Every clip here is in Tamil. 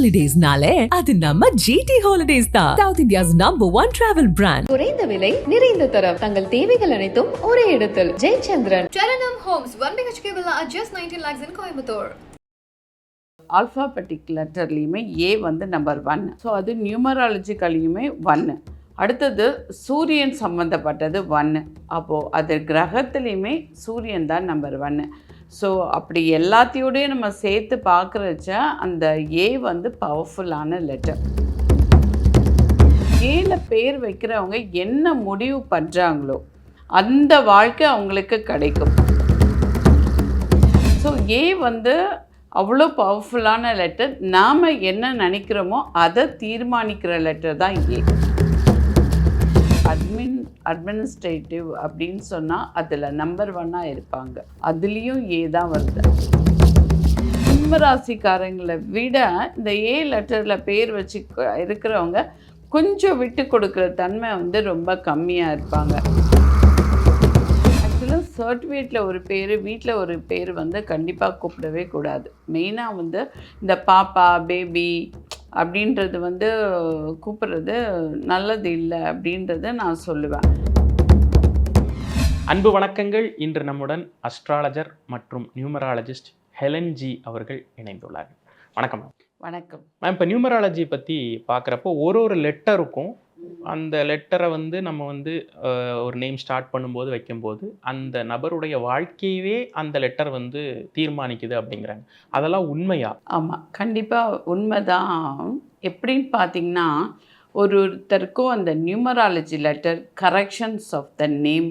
ஹாலிடேஸ்னாலே அது நம்ம GT Holidays தான். South India's #1 travel brand. குறைந்த விலை நிறைந்த தரம் தங்கள் தேவைகள் அனைத்தும் ஒரே இடத்தில். Jayachandran Charanam Homes 1 BHK villa at just 19 lakhs in Coimbatore. Alphabetic லெட்டர்லேயுமே ஏ வந்து நம்பர் 1. ஸோ அது நியூமராலஜிக்கலையுமே 1. அடுத்தது சூரியன் சம்மந்தப்பட்டது 1. அப்போது அது கிரகத்துலேயுமே சூரியன் தான் நம்பர் 1. ஸோ அப்படி எல்லாத்தையோடையும் நம்ம சேர்த்து பார்க்குறச்ச அந்த ஏ வந்து பவர்ஃபுல்லான லெட்டர். ஏல பேர் வைக்கிறவங்க என்ன முடிவு பண்ணுறாங்களோ அந்த வாழ்க்கை அவங்களுக்கு கிடைக்கும். ஸோ ஏ வந்து அவ்வளோ பவர்ஃபுல்லான லெட்டர். நாம் என்ன நினைக்கிறோமோ அதை தீர்மானிக்கிற லெட்டர் தான் ஏ. அட்மினிஸ்ட்ரேட்டிவ் அப்படின்னு சொன்னால் அதில் நம்பர் 1 இருப்பாங்க. அதுலேயும் ஏ தான் வருது. சிம்மராசிக்காரங்களை விட இந்த ஏ லெட்டரில் பேர் வச்சு இருக்கிறவங்க கொஞ்சம் விட்டு கொடுக்குற தன்மை வந்து ரொம்ப கம்மியாக இருப்பாங்க. ஆக்சுவலாக சர்டிஃபிகேட்டில் ஒரு பேர், வீட்டில் ஒரு பேர் வந்து கண்டிப்பாக கூப்பிடவே கூடாது. மெயினாக வந்து இந்த பாப்பா, பேபி அப்படின்றது வந்து கூப்பிட்றது நல்லது இல்லை அப்படின்றத நான் சொல்லுவேன். அன்பு வணக்கங்கள். இன்று நம்முடன் அஸ்ட்ராலஜர் மற்றும் நியூமராலஜிஸ்ட் ஹெலன் ஜி அவர்கள் இணைந்துள்ளார்கள். வணக்கம் மேம். வணக்கம் மேம். இப்போ நியூமராலஜி பற்றி பார்க்குறப்போ ஒரு லெட்டருக்கும் அந்த லெட்டரை வந்து நம்ம வந்து ஒரு நேம் ஸ்டார்ட் பண்ணும்போது வைக்கும்போது அந்த நபருடைய வாழ்க்கையவே அந்த லெட்டர் வந்து தீர்மானிக்குது அப்படிங்கிறாங்க. அதெல்லாம் உண்மையா? ஆமாம், கண்டிப்பாக உண்மைதான். எப்படின்னு பார்த்தீங்கன்னா, ஒருத்தருக்கும் அந்த numerology letter corrections of the name,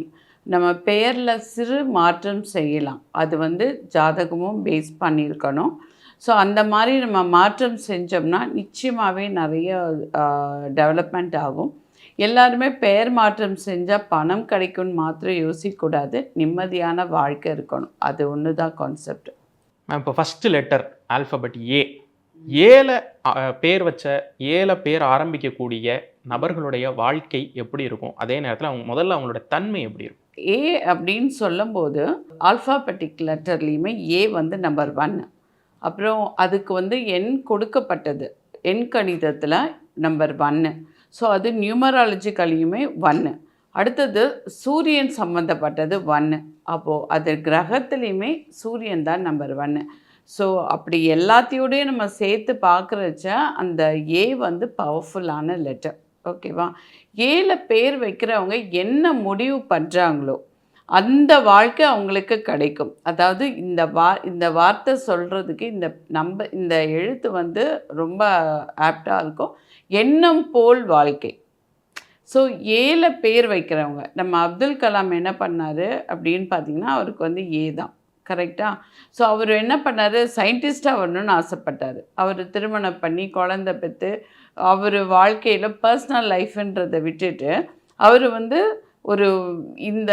நம்ம பெயரில் சிறு மாற்றம் செய்யலாம். அது வந்து ஜாதகமும் பேஸ் பண்ணியிருக்கணும். ஸோ அந்த மாதிரி நம்ம மாற்றம் செஞ்சோம்னா நிச்சயமாகவே நிறைய டெவலப்மெண்ட் ஆகும். எல்லாருமே பெயர் மாற்றம் செஞ்சால் பணம் கிடைக்கும்னு மாத்திரம் யோசிக்கக்கூடாது. நிம்மதியான வாழ்க்கை இருக்கணும். அது ஒன்று தான் கான்செப்ட். மேம், இப்போ ஃபஸ்ட்டு லெட்டர் ஆல்ஃபபெட் ஏ. ஏல பேர் வச்ச ஏல பேர் ஆரம்பிக்கக்கூடிய நபர்களுடைய வாழ்க்கை எப்படி இருக்கும்? அதே நேரத்தில் அவங்க முதல்ல அவங்களோட தன்மை எப்படி இருக்கும்? ஏ அப்படின்னு சொல்லும்போது ஆல்ஃபாபெட்டிக் லெட்டர்லேயுமே ஏ வந்து நம்பர் 1. அப்புறம் அதுக்கு வந்து எண் கொடுக்கப்பட்டது, எண் கணிதத்தில் நம்பர் 1. ஸோ அது நியூமராலஜிக்கலையுமே 1. அடுத்தது சூரியன் சம்மந்தப்பட்டது 1. அப்போது அது கிரகத்துலேயுமே சூரியன் தான் நம்பர் 1. ஸோ அப்படி எல்லாத்தையோடையும் நம்ம சேர்த்து பார்க்குறச்ச அந்த ஏ வந்து பவர்ஃபுல்லான லெட்டர். ஓகேவா? ஏல பேர் வைக்கிறவங்க என்ன முடிவு பண்ணுறாங்களோ அந்த வாழ்க்கை அவங்களுக்கு கிடைக்கும். அதாவது இந்த வார்த்தை சொல்கிறதுக்கு இந்த எழுத்து வந்து ரொம்ப ஆப்டாக இருக்கும். எண்ணம் போல் வாழ்க்கை. ஸோ ஏல பேர் வைக்கிறவங்க, நம்ம அப்துல் கலாம் என்ன பண்ணார் அப்படின்னு பார்த்திங்கன்னா, அவருக்கு வந்து ஏ தான். கரெக்டாக? ஸோ அவர் என்ன பண்ணார், சயின்டிஸ்டாக வரணும்னு ஆசைப்பட்டார். அவர் திருமணம் பண்ணி குழந்தை பெற்று அவர் வாழ்க்கையில் பர்சனல் லைஃப்ன்றதை விட்டுட்டு அவர் வந்து ஒரு இந்த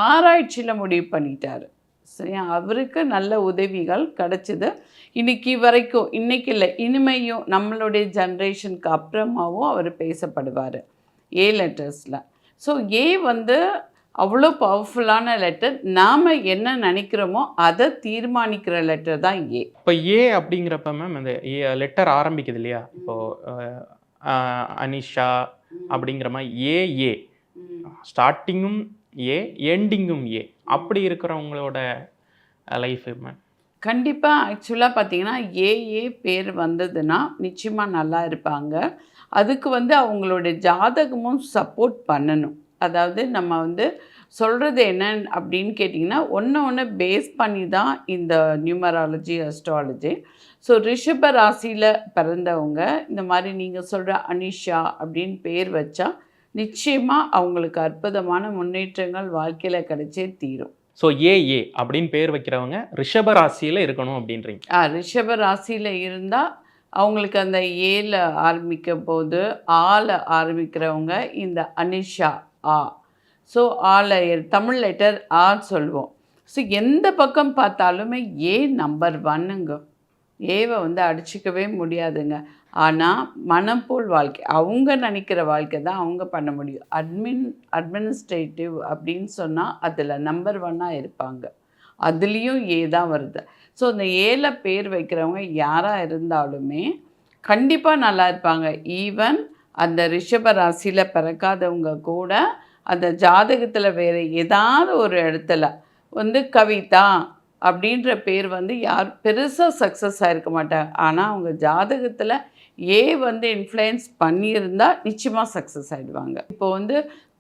ஆராய்ச்சியில் முடிவு பண்ணிட்டார். சரியா? அவருக்கு நல்ல உதவிகள் கிடச்சிது. இன்றைக்கி வரைக்கும், இன்றைக்கி இல்லை இனிமையும் நம்மளுடைய ஜென்ரேஷனுக்கு அப்புறமாவும் அவர் பேசப்படுவார் ஏ லெட்டர்ஸில். ஸோ ஏ வந்து அவ்வளோ பவர்ஃபுல்லான லெட்டர். நாம் என்ன நினைக்கிறோமோ அதை தீர்மானிக்கிற லெட்டர் தான் ஏ. இப்போ ஏ அப்படிங்கிறப்ப மேம் அந்த லெட்டர் ஆரம்பிக்குது இல்லையா? இப்போது அனிஷா அப்படிங்கிற மாதிரி ஏ ஸ்டார்டிங்கும் ஏ, எண்டிங்கும் ஏ, அப்படி இருக்கிறவங்களோட லைஃப் மேம் கண்டிப்பாக ஆக்சுவலாக பார்த்திங்கன்னா ஏ பேர் வந்ததுன்னா நிச்சயமாக நல்லா இருப்பாங்க. அதுக்கு வந்து அவங்களுடைய ஜாதகமும் சப்போர்ட் பண்ணணும். அதாவது நம்ம வந்து சொல்கிறது என்ன அப்படின்னு கேட்டிங்கன்னா, ஒன்று பேஸ் பண்ணி தான் இந்த நியூமராலஜி, அஸ்ட்ராலஜி. ஸோ ரிஷப ராசியில் பிறந்தவங்க இந்த மாதிரி நீங்கள் சொல்கிற அனிஷா அப்படின்னு பேர் வச்சா நிச்சயமாக அவங்களுக்கு அற்புதமான முன்னேற்றங்கள் வாழ்க்கையில் கிடைச்சே தீரும். ஸோ ஏ அப்படின்னு பேர் வைக்கிறவங்க ரிஷப ராசியில் இருக்கணும் அப்படின்றீங்க? ரிஷப ராசியில் இருந்தால் அவங்களுக்கு அந்த ஏல ஆரம்பிக்கும் போது ஆல ஆரம்பிக்கிறவங்க இந்த அனிஷா ஆ. ஸோ ஆல தமிழ் லெட்டர் ஆ சொல்லுவோம். ஸோ எந்த பக்கம் பார்த்தாலுமே ஏ நம்பர் 1ங்க. ஏவை வந்து அடிச்சிக்கவே முடியாதுங்க. ஆனால் மனம் போல் வாழ்க்கை, அவங்க நினைக்கிற வாழ்க்கை தான் அவங்க பண்ண முடியும். அட்மினிஸ்ட்ரேட்டிவ் அப்படின்னு சொன்னால் அதில் நம்பர் 1 இருப்பாங்க. அதுலேயும் ஏ தான் வருது. ஸோ இந்த ஏல பேர் வைக்கிறவங்க யாராக இருந்தாலுமே கண்டிப்பாக நல்லா இருப்பாங்க. ஈவன் அந்த ரிஷப ராசியில் பிறக்காதவங்க கூட அந்த ஜாதகத்தில் வேறு ஏதாவது ஒரு இடத்துல வந்து கவிதா அப்படின்ற பேர் வந்து யார் பெருசாக சக்ஸஸ் ஆகிருக்க மாட்டாங்க. ஆனால் அவங்க ஜாதகத்தில் வந்து இன்ஃப்ளூயன்ஸ் பண்ணியிருந்தால் நிச்சயமாக சக்ஸஸ் ஆகிடுவாங்க. இப்போ வந்து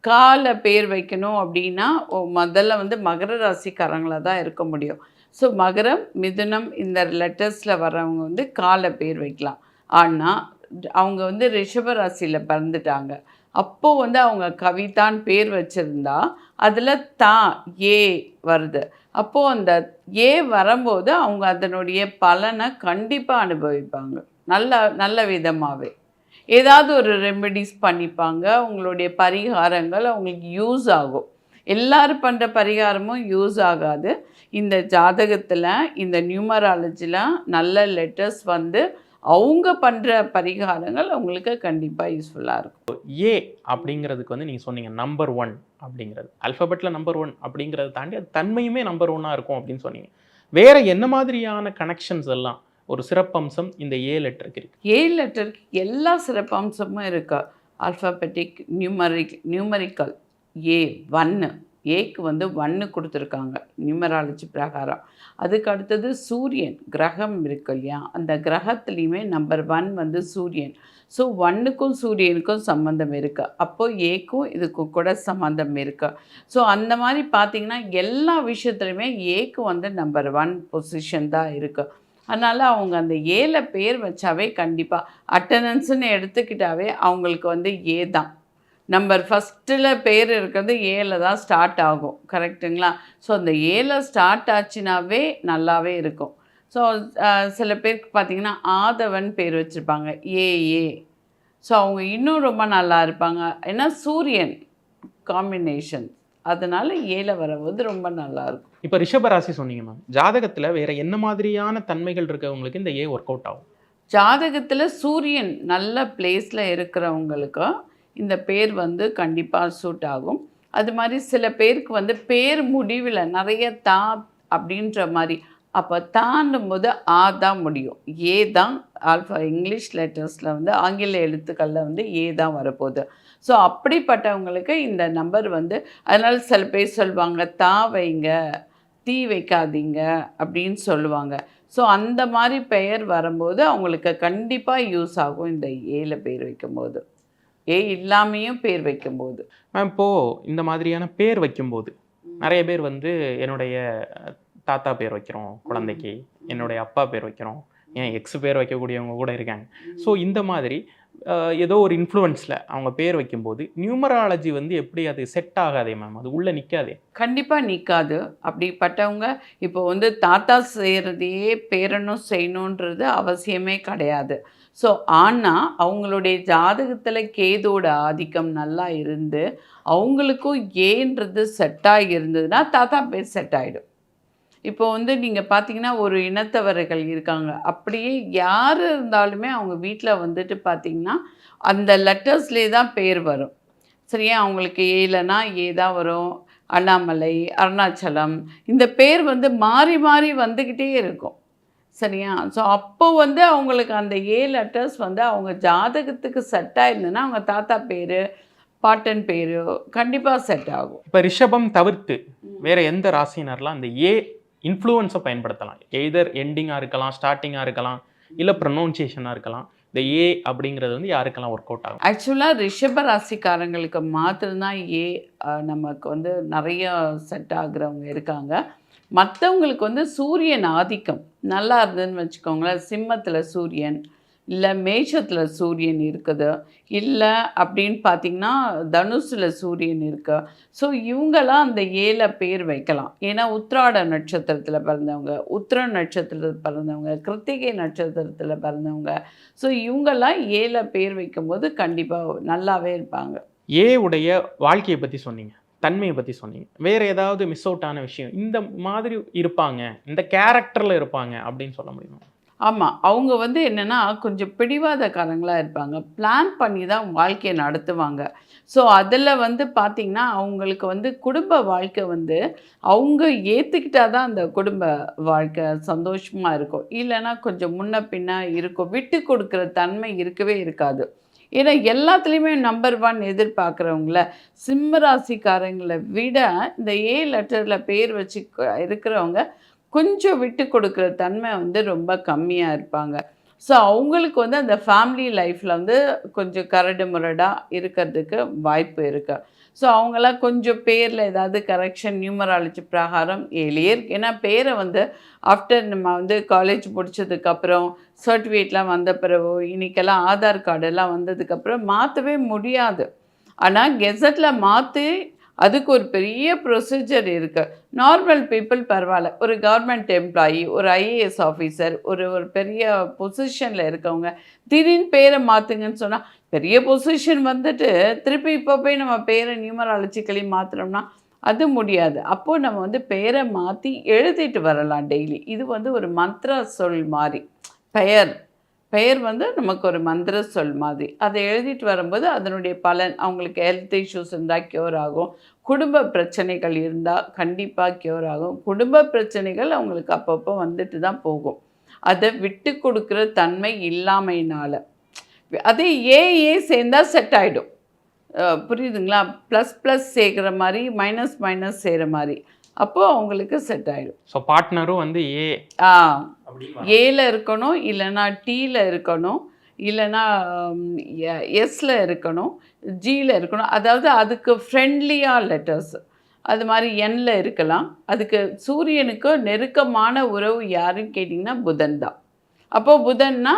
கால பேர் வைக்கணும் அப்படின்னா முதல்ல வந்து மகர ராசிக்காரங்களாக தான் இருக்க முடியும். ஸோ மகரம், மிதுனம் இந்த லெட்டர்ஸில் வர்றவங்க வந்து கால பேர் வைக்கலாம். ஆனால் அவங்க வந்து ரிஷப ராசியில் பிறந்துட்டாங்க, அப்போது வந்து அவங்க கவிதான்னு பேர் வச்சுருந்தா அதில் ஏ வருது. அப்போது அந்த ஏ வரும்போது அவங்க அதனுடைய பலனை கண்டிப்பாக அனுபவிப்பாங்க. நல்ல விதமாகவே ஏதாவது ஒரு ரெமெடிஸ் பண்ணிப்பாங்க. உங்களுடைய பரிகாரங்கள் அவங்களுக்கு யூஸ் ஆகும். எல்லோரும் பண்ணுற பரிகாரமும் யூஸ் ஆகாது. இந்த ஜாதகத்தில் இந்த நியூமராலஜியில் நல்ல லெட்டர்ஸ் வந்து அவங்க பண்ணுற பரிகாரங்கள் அவங்களுக்கு கண்டிப்பாக யூஸ்ஃபுல்லாக இருக்கும். ஏ அப்படிங்கிறதுக்கு வந்து நீங்கள் சொன்னீங்க நம்பர் 1 அப்படிங்கிறது அல்ஃபபெட்டில் நம்பர் 1 அப்படிங்கிறத தாண்டி அது தன்மையுமே நம்பர் 1 இருக்கும் அப்படின்னு சொன்னீங்க. வேறு என்ன மாதிரியான கனெக்ஷன்ஸ் எல்லாம் ஒரு சிறப்பம்சம் இந்த ஏ லெட்டருக்கு இருக்குது? ஏ லெட்டருக்கு எல்லா சிறப்பம்சமும் இருக்கா. ஆல்ஃபபெட்டிக், நியூமரிக்கல் A1, ஏக்கு வந்து 1 கொடுத்துருக்காங்க நியூமராலஜி பிரகாரம். அதுக்கு அடுத்தது சூரியன் கிரகம் இருக்கு இல்லையா, அந்த கிரகத்துலேயுமே நம்பர் 1 வந்து சூரியன். ஸோ 1க்கும் சூரியனுக்கும் சம்மந்தம் இருக்குது. அப்போது ஏக்கும் இதுக்கும் கூட சம்மந்தம் இருக்குது. ஸோ அந்த மாதிரி பார்த்திங்கன்னா எல்லா விஷயத்துலையுமே ஏக்கு வந்து நம்பர் 1 பொசிஷன் தான் இருக்குது. அதனால் அவங்க அந்த ஏல பேர் வச்சாவே கண்டிப்பாக அட்டண்டன்ஸுன்னு எடுத்துக்கிட்டாவே அவங்களுக்கு வந்து ஏ தான் நம்பர் ஃபஸ்ட்டில் பேர் இருக்கிறது ஏல தான் ஸ்டார்ட் ஆகும். கரெக்டுங்களா? ஸோ அந்த ஏல ஸ்டார்ட் ஆச்சுனாவே நல்லாவே இருக்கும். ஸோ சில பேருக்கு பார்த்திங்கன்னா ஆதவன் பேர் வச்சுருப்பாங்க, ஏ. ஸோ அவங்க இன்னும் ரொம்ப நல்லா இருப்பாங்க. ஏன்னா சூரியன் காம்பினேஷன், அதனால் ஏல வரும்போது ரொம்ப நல்லாயிருக்கும். இப்போ ரிஷபராசி சொன்னீங்க மேம், ஜாதகத்தில் வேறு என்ன மாதிரியான தன்மைகள் இருக்கவங்களுக்கு இந்த ஏ ஒர்க் அவுட் ஆகும்? ஜாதகத்தில் சூரியன் நல்ல பிளேஸில் இருக்கிறவங்களுக்கு இந்த பேர் வந்து கண்டிப்பாக சூட் ஆகும். அது மாதிரி சில பேருக்கு வந்து பேர் முடிவில் நிறைய அப்படின்ற மாதிரி, அப்போ தாண்டும் போது தான் முடியும். ஏ தான் இங்கிலீஷ் லெட்டர்ஸில் வந்து ஆங்கில எழுத்துக்களில் வந்து ஏ தான் வரப்போகுது. ஸோ அப்படிப்பட்டவங்களுக்கு இந்த நம்பர் வந்து, அதனால் சில பேர் சொல்லுவாங்க வைங்க, தீ வைக்காதீங்க அப்படின்னு சொல்லுவாங்க. ஸோ அந்த மாதிரி பெயர் வரும்போது அவங்களுக்கு கண்டிப்பாக யூஸ் ஆகும் இந்த ஏல பேர் வைக்கும்போது, ஏ இல்லாமையும் பேர் வைக்கும்போது. மேம் இப்போது இந்த மாதிரியான பேர் வைக்கும்போது நிறைய பேர் வந்து என்னுடைய தாத்தா பேர் வைக்கிறோம் குழந்தைக்கு, என்னுடைய அப்பா பேர் வைக்கிறோம், ஏன் எக்ஸ் பேர் வைக்கக்கூடியவங்க கூட இருக்காங்க. ஸோ இந்த மாதிரி ஏதோ ஒரு இன்ஃப்ளூயன்ஸில் அவங்க பேர் வைக்கும்போது நியூமராலஜி வந்து எப்படி அது செட் ஆகாதே மேம், அது உள்ளே நிற்காதே? கண்டிப்பாக நிற்காது. அப்படிப்பட்டவங்க இப்போ வந்து தாத்தா செய்கிறதையே பேரனும் செய்யணுன்றது அவசியமே கிடையாது. ஸோ ஆனால் அவங்களுடைய ஜாதகத்தில் கேதோட ஆதிக்கம் நல்லா இருந்து அவங்களுக்கும் ஏன்றது செட்டாகி இருந்ததுன்னா தாத்தா பேர் செட் ஆகிடும். இப்போ வந்து நீங்கள் பார்த்தீங்கன்னா ஒரு இனத்தவர்கள் இருக்காங்க, அப்படியே யார் இருந்தாலுமே அவங்க வீட்டில் வந்துட்டு பார்த்திங்கன்னா அந்த லெட்டர்ஸ்லேயே தான் பேர் வரும். சரியா? அவங்களுக்கு ஏலனா ஏ தான் வரும். அண்ணாமலை, அருணாச்சலம், இந்த பேர் வந்து மாறி மாறி வந்துக்கிட்டே இருக்கும். சரியா? ஸோ அப்போ வந்து அவங்களுக்கு அந்த ஏ லெட்டர்ஸ் வந்து அவங்க ஜாதகத்துக்கு செட் ஆயிருந்ததுன்னா அவங்க தாத்தா பேர், பாட்டன் பேர் கண்டிப்பாக செட் ஆகும். இப்போ ரிஷபம் தவிர்த்து வேறு எந்த ராசினர்லாம் அந்த ஏ இன்ஃப்ளூயன்ஸை பயன்படுத்தலாம்? எய்தர் எண்டிங்காக இருக்கலாம், ஸ்டார்டிங்காக இருக்கலாம், இல்லை ப்ரொனவுன்சியேஷனாக இருக்கலாம். இந்த ஏ அப்படிங்கிறது வந்து யாருக்கெல்லாம் ஒர்க் அவுட் ஆகும்? ஆக்சுவலாக ரிஷப ராசிக்காரங்களுக்கு மாத்திரம்தான் ஏ நமக்கு வந்து நிறைய செட் ஆகுறவங்க இருக்காங்க. மற்றவங்களுக்கு வந்து சூரியன் ஆதிக்கம் நல்லா இருந்ததுன்னு வச்சுக்கோங்களேன், சிம்மத்தில் சூரியன் இல்லை மேஷத்தில் சூரியன் இருக்குது, இல்லை அப்படின்னு பார்த்திங்கன்னா தனுசில் சூரியன் இருக்குது. ஸோ இவங்களாம் அந்த ஏல பேர் வைக்கலாம். ஏன்னா உத்திராட நட்சத்திரத்தில் பிறந்தவங்க, உத்திர நட்சத்திரத்தில் பிறந்தவங்க, கிருத்திகை நட்சத்திரத்தில் பிறந்தவங்க, ஸோ இவங்கெல்லாம் ஏல பேர் வைக்கும்போது கண்டிப்பாக நல்லாவே இருப்பாங்க. ஏ உடைய வாழ்க்கையை பற்றி சொன்னீங்க, தன்மையை பற்றி சொன்னீங்க. வேறு ஏதாவது மிஸ் அவுட் ஆன விஷயம் இந்த மாதிரி இருப்பாங்க, இந்த கேரக்டரில் இருப்பாங்க அப்படின்னு சொல்ல முடியுமா? ஆமாம், அவங்க வந்து என்னென்னா கொஞ்சம் பிடிவாதக்காரங்களாக இருப்பாங்க. பிளான் பண்ணி தான் வாழ்க்கையை நடத்துவாங்க. ஸோ அதில் வந்து பார்த்திங்கன்னா அவங்களுக்கு வந்து குடும்ப வாழ்க்கை வந்து அவங்க ஏற்றுக்கிட்டா தான் அந்த குடும்ப வாழ்க்கை சந்தோஷமாக இருக்கும். இல்லைன்னா கொஞ்சம் முன்ன பின்ன இருக்கும். விட்டு கொடுக்குற தன்மை இருக்கவே இருக்காது. ஏன்னா எல்லாத்துலேயுமே நம்பர் 1 எதிர்பார்க்குறவங்கள சிம்ம ராசிக்காரங்களை விட இந்த ஏ லெட்டரில் பேர் வச்சு இருக்கிறவங்க கொஞ்சம் விட்டு கொடுக்குற தன்மை வந்து ரொம்ப கம்மியாக இருப்பாங்க. ஸோ அவங்களுக்கு வந்து அந்த ஃபேமிலி லைஃப்பில் வந்து கொஞ்சம் கரடு முரடாக இருக்கிறதுக்கு வாய்ப்பு இருக்குது. ஸோ அவங்களாம் கொஞ்சம் பேரில் ஏதாவது கரெக்ஷன் நியூமராலஜி பிரகாரம் ஏழியே ஏன்னா பேரை வந்து ஆஃப்டர் நம்ம வந்து காலேஜ் முடித்ததுக்கப்புறம் சர்டிஃபிகேட்லாம் வந்த பிறகு இன்றைக்கெல்லாம் ஆதார் கார்டெல்லாம் வந்ததுக்கப்புறம் மாற்றவே முடியாது. ஆனால் கெசட்டில் மாற்றி அதுக்கு ஒரு பெரிய ப்ரொசீஜர் இருக்குது. நார்மல் பீப்புள் பரவாயில்ல, ஒரு கவர்மெண்ட் எம்ப்ளாயி, ஒரு ஐஏஎஸ் ஆஃபீஸர், ஒரு பெரிய பொசிஷனில் இருக்கவங்க திடீர்னு பேரை மாற்றுங்கன்னு சொன்னால் பெரிய பொசிஷன் வந்துட்டு திருப்பி இப்போ போய் நம்ம பேரை நியூமராலஜிக்கலி மாற்றுறோம்னா அது முடியாது. அப்போது நம்ம வந்து பேரை மாற்றி எழுதிட்டு வரலாம் டெய்லி. இது வந்து ஒரு மந்த்ரா சொல் மாதிரி. பெயர் வந்து நமக்கு ஒரு மந்திர சொல் மாதிரி. அதை எழுதிட்டு வரும்போது அதனுடைய பலன் அவங்களுக்கு ஹெல்த் இஷ்யூஸ் இருந்தால் க்யூர் ஆகும். குடும்ப பிரச்சனைகள் இருந்தால் கண்டிப்பாக க்யூர் ஆகும். குடும்ப பிரச்சனைகள் அவங்களுக்கு அப்பப்போ வந்துட்டு தான் போகும். அதை விட்டு கொடுக்குற தன்மை இல்லாமையினால் அதே ஏ சேர்ந்தால் செட் ஆகிடும். புரியுதுங்களா? ++ சேர்க்குற மாதிரி மைனஸ் செய்கிற மாதிரி அப்போது அவங்களுக்கு செட் ஆகிடும். ஸோ பார்ட்னரும் வந்து ஏல இருக்கணும், இல்லைன்னா டீயில் இருக்கணும், இல்லைன்னா எஸ்ஸில் இருக்கணும், ஜியில் இருக்கணும். அதாவது அதுக்கு ஃப்ரெண்ட்லியாக லெட்டர்ஸ் அது மாதிரி எண்ணில் இருக்கலாம். அதுக்கு சூரியனுக்கு நெருக்கமான உறவு யாருன்னு கேட்டிங்கன்னா புதன் தான். அப்போது புதன்னா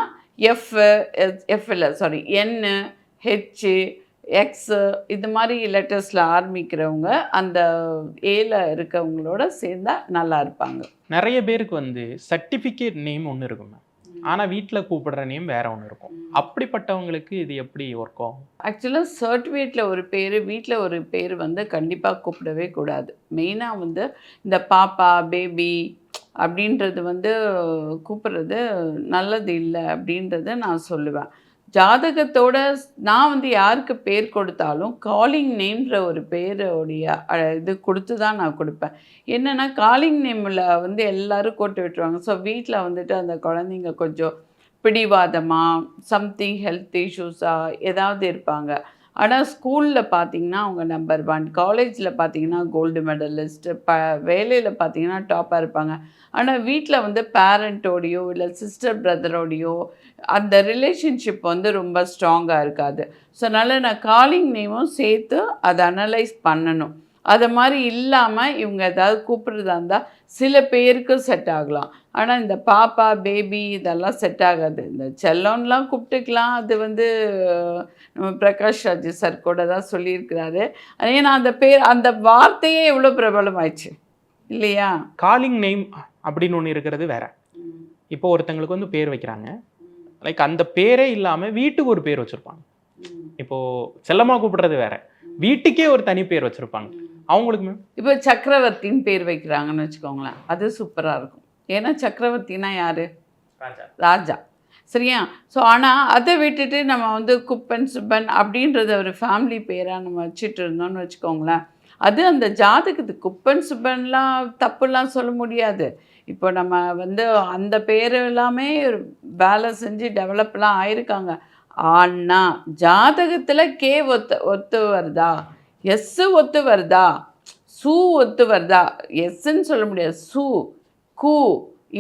என்னு, ஹெச்சு, எக்ஸு இது மாதிரி லெட்டர்ஸில் ஆரம்பிக்கிறவங்க அந்த ஏல இருக்கவங்களோட சேர்ந்தால் நல்லா இருப்பாங்க. நிறைய பேருக்கு வந்து சர்டிஃபிகேட் நேம் ஒன்று இருக்குங்க, ஆனால் வீட்டில் கூப்பிடுற நேம் வேற ஒன்று இருக்கும். அப்படிப்பட்டவங்களுக்கு இது எப்படி ஒர்க் ஆகும்? ஆக்சுவலாக சர்டிஃபிகேட்டில் ஒரு பேர், வீட்டில் ஒரு பேர் வந்து கண்டிப்பாக கூப்பிடவே கூடாது. மெயினாக வந்து இந்த பாப்பா, பேபி அப்படின்றது வந்து கூப்பிட்றது நல்லது இல்லை அப்படின்றத நான் சொல்லுவேன். ஜாதகத்தோட நான் வந்து யாருக்கு பேர் கொடுத்தாலும் காலிங் நேம்ன்ற ஒரு பேருடைய இது கொடுத்து தான் நான் கொடுப்பேன். என்னென்னா காலிங் நேமில் வந்து எல்லோரும் கோட்டு விட்டுருவாங்க. ஸோ வீட்டில் வந்துட்டு அந்த குழந்தைங்க கொஞ்சம் பிடிவாதமாக சம்திங் ஹெல்த் இஷ்யூஸாக ஏதாவது இருப்பாங்க. ஆனால் ஸ்கூலில் பார்த்திங்கன்னா அவங்க நம்பர் 1, காலேஜில் பார்த்திங்கன்னா கோல்டு மெடலிஸ்ட்டு, வேலையில் பார்த்திங்கன்னா டாப்பாக இருப்பாங்க. ஆனால் வீட்டில் வந்து பேரண்ட்டோடையோ இல்லை சிஸ்டர் பிரதரோடையோ அந்த ரிலேஷன்ஷிப் வந்து ரொம்ப ஸ்ட்ராங்காக இருக்காது. ஸோ அதனால் நான் காலிங் நேமும் சேர்த்து அதை அனலைஸ் பண்ணணும். அதை மாதிரி இல்லாமல் இவங்க ஏதாவது கூப்பிட்றதா இருந்தால் சில பேருக்கு செட் ஆகலாம். ஆனால் இந்த பாப்பா, பேபி இதெல்லாம் செட் ஆகாது. இந்த செல்லோன்லாம் கூப்பிட்டுக்கலாம். அது வந்து நம்ம பிரகாஷ் ராஜ் சார் கூட தான் சொல்லியிருக்கிறாரு. ஏன்னா அந்த வார்த்தையே எவ்வளோ பிரபலமாயிடுச்சு இல்லையா? காலிங் நேம் அப்படின்னு ஒன்று இருக்கிறது வேற. இப்போ ஒருத்தங்களுக்கு வந்து பேர் வைக்கிறாங்க, லைக் அந்த பேரே இல்லாமல் வீட்டுக்கு ஒரு பேர் வச்சுருப்பாங்க. இப்போது செல்லமாக கூப்பிடுறது வேற, வீட்டுக்கே ஒரு தனி பேர் வச்சுருப்பாங்க. அவங்களுக்குமே இப்போ சக்கரவர்த்தின்னு பேர் வைக்கிறாங்கன்னு வச்சுக்கோங்களேன், அது சூப்பராக இருக்கும். ஏன்னா சக்கரவர்த்தினா யார்? ராஜா. சரியா? ஸோ ஆனால் அதை விட்டுட்டு நம்ம வந்து குப்பன் சுப்பன் அப்படின்றத ஒரு ஃபேமிலி பேராக நம்ம வச்சுட்டு இருந்தோம்னு வச்சுக்கோங்களேன், அது அந்த ஜாதகத்துக்கு குப்பன் சுப்பன்லாம் தப்புலாம் சொல்ல முடியாது. இப்போ நம்ம வந்து அந்த பேர் எல்லாமே வேலை செஞ்சு டெவலப்லாம் ஆயிருக்காங்க. ஆனால் ஜாதகத்தில் கே ஒத்து வருதா, எஸ்ஸு ஒத்து வருதா, சூ ஒத்து வருதா, எஸ்ன்னு சொல்ல முடியாது, சூ, கூ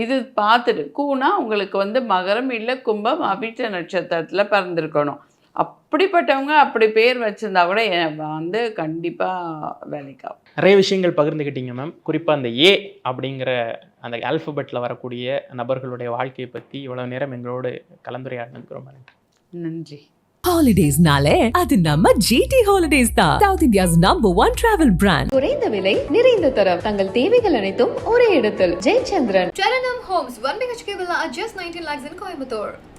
இது பார்த்துட்டு, கூனா உங்களுக்கு வந்து மகரம் இல்லை கும்பம் அவிட்ட நட்சத்திரத்தில் பிறந்திருக்கணும். அப்படிப்பட்டவங்க அப்படி பேர் வச்சுருந்தா கூட வந்து கண்டிப்பாக வேலைக்காகும். நிறைய விஷயங்கள் பகிர்ந்துக்கிட்டீங்க மேம். குறிப்பாக அந்த ஏ அப்படிங்கிற அந்த ஆல்ஃபபெட்டில் வரக்கூடிய நபர்களுடைய வாழ்க்கையை பற்றி இவ்வளோ நேரம் எங்களோடு கலந்துரையாடினதுக்கு ரொம்ப நன்றி. நன்றி. ஹாலிடேஸ்னாலே அது நம்ம ஜிடி ஹாலிடேஸ் தான். South India's number 1 travel brand. குறைந்த விலை, நிறைந்த தரம். தங்கள் தேவைகள் அனைத்தும் ஒரே இடத்தில். Jayachandran. Telenum Homes, 1 BHK villa at just 19 lakhs in Coimbatore.